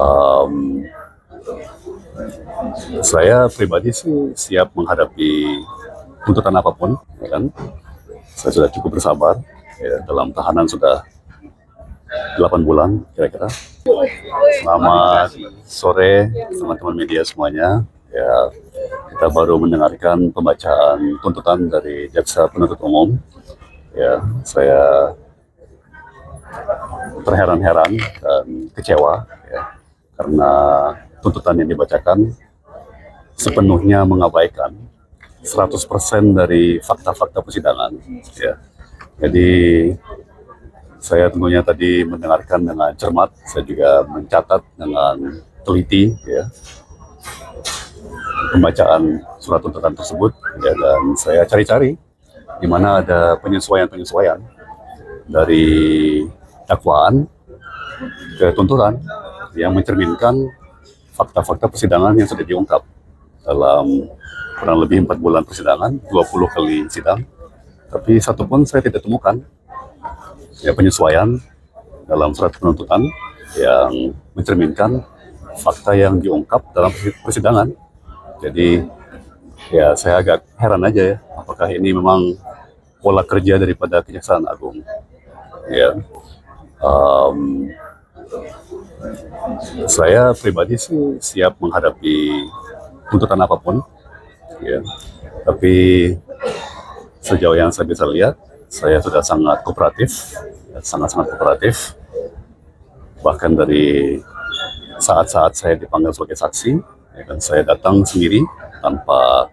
Um, saya pribadi sih siap menghadapi tuntutan apapun, ya kan? Saya sudah cukup bersabar, ya, dalam tahanan sudah 8 bulan kira-kira. Selamat sore teman-teman media semuanya. Ya, kita baru mendengarkan pembacaan tuntutan dari jaksa penuntut umum. Ya, saya terheran-heran dan kecewa, ya, karena tuntutan yang dibacakan sepenuhnya mengabaikan 100% dari fakta-fakta persidangan. Ya. Jadi saya tentunya tadi mendengarkan dengan cermat, saya juga mencatat dengan teliti, ya, pembacaan surat tuntutan tersebut, ya, dan saya cari-cari di mana ada penyesuaian-penyesuaian dari dakwaan ke tuntutan yang mencerminkan fakta-fakta persidangan yang sudah diungkap dalam kurang lebih 4 bulan persidangan, 20 kali sidang, tapi satu pun saya tidak temukan ya penyesuaian dalam surat penuntutan yang mencerminkan fakta yang diungkap dalam persidangan. Jadi ya saya agak heran aja ya, apakah ini memang pola kerja daripada Kejaksaan Agung. Ya, saya pribadi sih siap menghadapi tuntutan apapun, ya. Tapi sejauh yang saya bisa lihat, saya sudah sangat kooperatif, sangat-sangat kooperatif. Bahkan dari saat-saat saya dipanggil sebagai saksi, ya kan, saya datang sendiri tanpa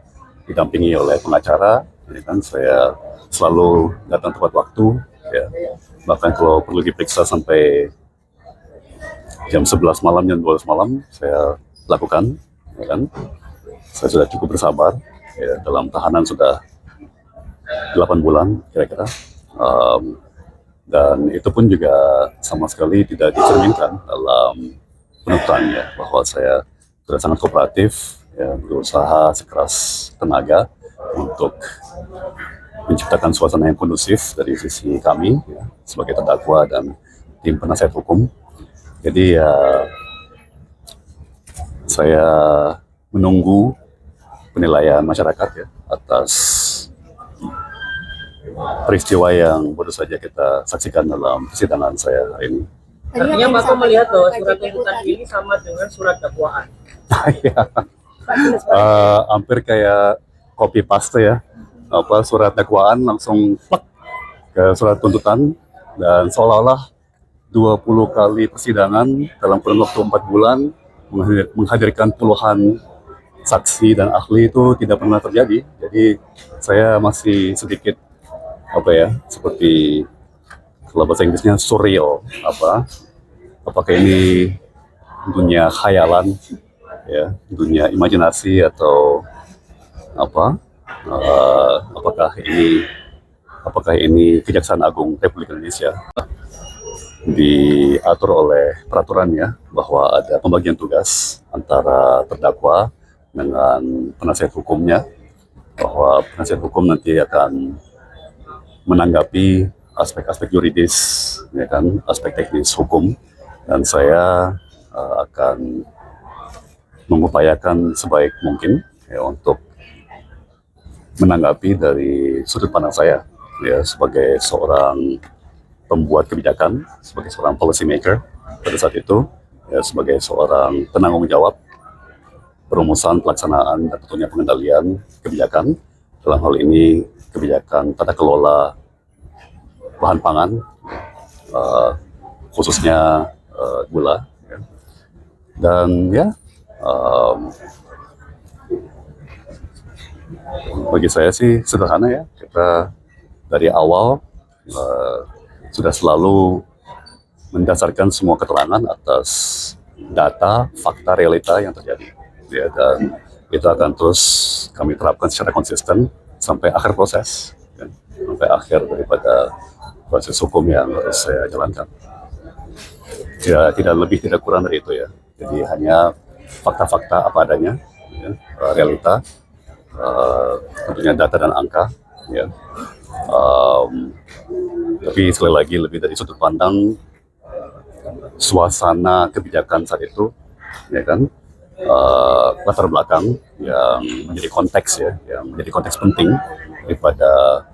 didampingi oleh pengacara, ya kan, saya selalu datang tepat waktu, ya. Bahkan kalau perlu diperiksa sampai jam 11 malam, jam 12 malam, saya lakukan, ya kan. Saya sudah cukup bersabar, ya, dalam tahanan sudah 8 bulan kira-kira. Dan itu pun juga sama sekali tidak dicerminkan dalam penuntutannya, bahwa saya sudah sangat kooperatif, ya, berusaha sekeras tenaga untuk menciptakan suasana yang kondusif dari sisi kami, ya, sebagai terdakwa dan tim penasihat hukum. Jadi ya saya menunggu penilaian masyarakat, ya, atas peristiwa yang baru saja kita saksikan dalam persidangan saya hari ini. Artinya Bapak melihat bahwa surat tuntutan ini sama dengan surat dakwaan. Ya, hampir kayak copy paste ya, surat dakwaan langsung plak ke surat tuntutan, dan seolah-olah 20 kali persidangan dalam kurun waktu 4 bulan menghadirkan puluhan saksi dan ahli itu tidak pernah terjadi. Jadi saya masih sedikit seperti kalau bahasa Inggrisnya surreal, apakah ini dunia khayalan, ya, dunia imajinasi, atau apakah ini Kejaksaan Agung Republik Indonesia. Diatur oleh peraturannya bahwa ada pembagian tugas antara terdakwa dengan penasihat hukumnya, bahwa penasihat hukum nanti akan menanggapi aspek-aspek yuridis, ya kan, aspek teknis hukum, dan saya akan mengupayakan sebaik mungkin, ya, untuk menanggapi dari sudut pandang saya, ya, sebagai seorang pembuat kebijakan, sebagai seorang policy maker pada saat itu, ya, sebagai seorang penanggung jawab perumusan, pelaksanaan, dan tentunya pengendalian kebijakan, dalam hal ini kebijakan tata kelola bahan pangan, khususnya gula, ya. Dan ya, bagi saya sih sederhana, ya, kita dari awal sudah selalu mendasarkan semua keterangan atas data, fakta, realita yang terjadi, ya, dan itu akan terus kami terapkan secara konsisten sampai akhir proses, ya, sampai akhir daripada proses hukum yang harus saya jalankan. Ya, tidak lebih tidak kurang dari itu, ya. Jadi hanya fakta-fakta apa adanya, ya, realita, tentunya data dan angka, ya. Tapi sekali lagi lebih dari sudut pandang suasana kebijakan saat itu, ya kan, latar belakang yang menjadi konteks ya, yang menjadi konteks penting daripada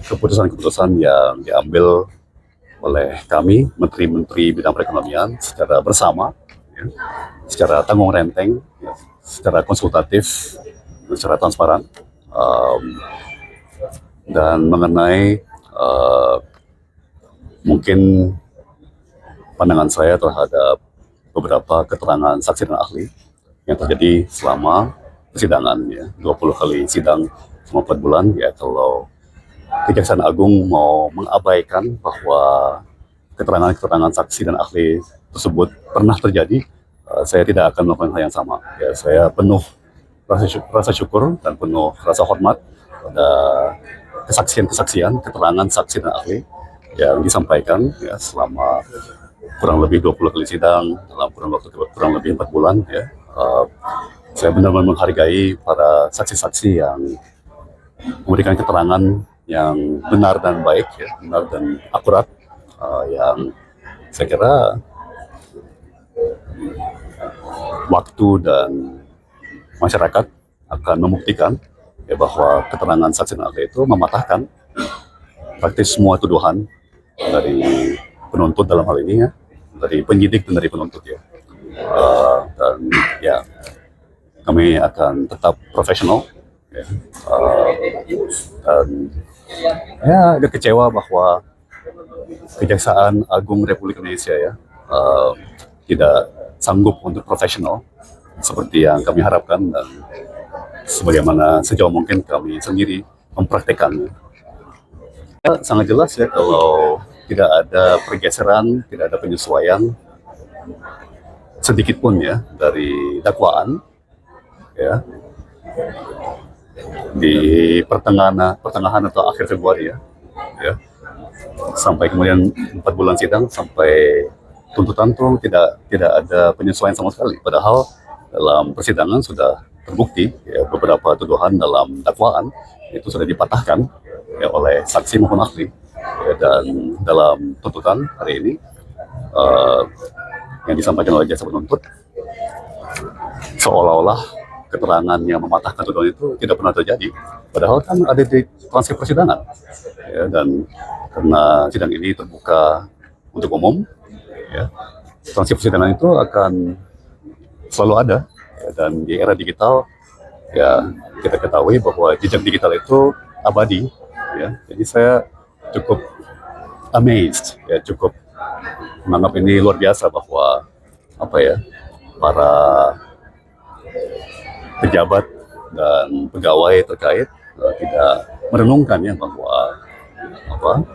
keputusan-keputusan yang diambil oleh kami menteri-menteri bidang perekonomian secara bersama, ya, secara tanggung renteng, ya, secara konsultatif, secara transparan, dan mengenai mungkin pandangan saya terhadap beberapa keterangan saksi dan ahli yang terjadi selama persidangan, ya, 20 kali sidang selama 4 bulan. Ya, kalau Kejaksaan Agung mau mengabaikan bahwa keterangan-keterangan saksi dan ahli tersebut pernah terjadi, saya tidak akan melakukan hal yang sama. Ya, saya penuh rasa syukur dan penuh rasa hormat pada kesaksian-kesaksian, keterangan saksi dan ahli yang disampaikan, ya, selama kurang lebih 20 kali sidang dalam kurang lebih 4 bulan, ya. Saya benar-benar menghargai para saksi-saksi yang memberikan keterangan yang benar dan baik, ya, benar dan akurat, yang saya kira waktu dan masyarakat akan membuktikan, ya, bahwa keterangan saksi dan ahli itu mematahkan praktis semua tuduhan dari penuntut dalam hal ini, ya, dari penyidik dan dari penuntut, ya. Dan ya, kami akan tetap profesional, ya. Dan ya, agak kecewa bahwa Kejaksaan Agung Republik Indonesia, ya, tidak sanggup untuk profesional seperti yang kami harapkan dan sebagaimana sejauh mungkin kami sendiri mempraktekannya. Sangat jelas, ya, kalau tidak ada pergeseran, tidak ada penyesuaian sedikit pun, ya, dari dakwaan, ya, di pertengahan atau akhir Februari, ya, sampai kemudian 4 bulan sidang sampai tuntutan tuh tidak ada penyesuaian sama sekali. Padahal dalam persidangan sudah terbukti, ya, beberapa tuduhan dalam dakwaan itu sudah dipatahkan, ya, oleh saksi maupun ahli, ya, dan dalam tuntutan hari ini yang disampaikan oleh jaksa penuntut seolah-olah keterangan yang mematahkan tuduhan itu tidak pernah terjadi, padahal kan ada di transkrip persidangan, ya, dan karena sidang ini terbuka untuk umum, ya, transkrip persidangan itu akan selalu ada, ya, dan di era digital, ya, kita ketahui bahwa jejak digital itu abadi, ya. Jadi saya cukup amazed, ya, cukup menganggap ini luar biasa bahwa para pejabat dan pegawai terkait tidak merenungkan, ya, bahwa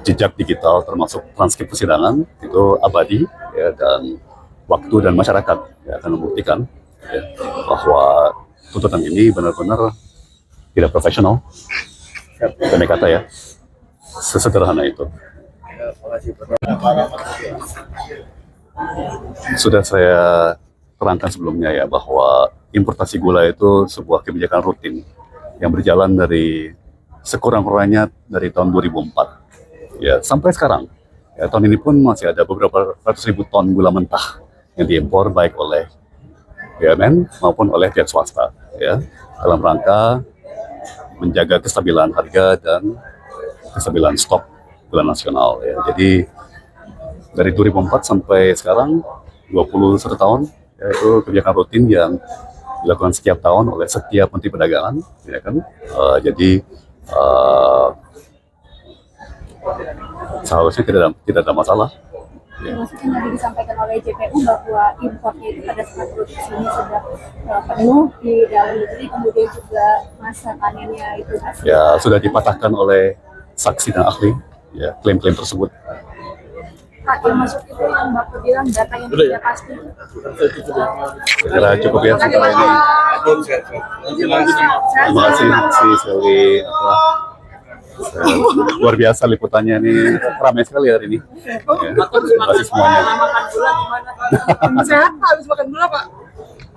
jejak digital termasuk transkrip persidangan itu abadi, ya, dan waktu dan masyarakat, ya, akan membuktikan, ya, bahwa tuntutan ini benar-benar tidak profesional. Pendek kata, ya, sesederhana itu. Sudah saya terangkan sebelumnya, ya, bahwa importasi gula itu sebuah kebijakan rutin yang berjalan dari sekurang-kurangnya dari tahun 2004, ya, sampai sekarang. Ya, tahun ini pun masih ada beberapa ratus ribu ton gula mentah yang diimpor baik oleh BUMN maupun oleh pihak swasta, ya, dalam rangka menjaga kestabilan harga dan kestabilan stok gula nasional, ya. Jadi dari 2004 sampai sekarang 21 tahun, ya, itu kebijakan rutin yang dilakukan setiap tahun oleh setiap menteri perdagangan, ya kan. Jadi seharusnya tidak ada masalah. Ya. Maksudnya tadi disampaikan oleh JPU bahwa importnya itu pada saat produksinya sudah penuh di dalam negeri, kemudian juga masa panennya itu ya sudah dipatahkan oleh saksi dan ahli, ya, klaim-klaim tersebut. Pak, yang masuk itu yang Bapak bilang data yang tidak pasti. Saya kira cukup, ya, secara ini. Terima kasih sekali. Luar biasa liputannya ini, ramai sekali hari ini. Ya, terima kasih semuanya. Sehat Pak, habis makan gula Pak.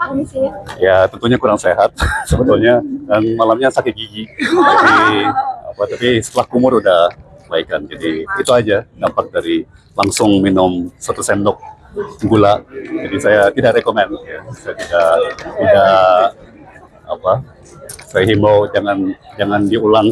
Pak, komisi. Ya, tentunya kurang sehat sebetulnya, dan malamnya sakit gigi. Jadi tapi setelah kumur udah perbaikan. Jadi itu aja dampak dari langsung minum 1 sendok gula. Jadi saya tidak rekomend, ya. Saya tidak apa, saya himbau jangan diulang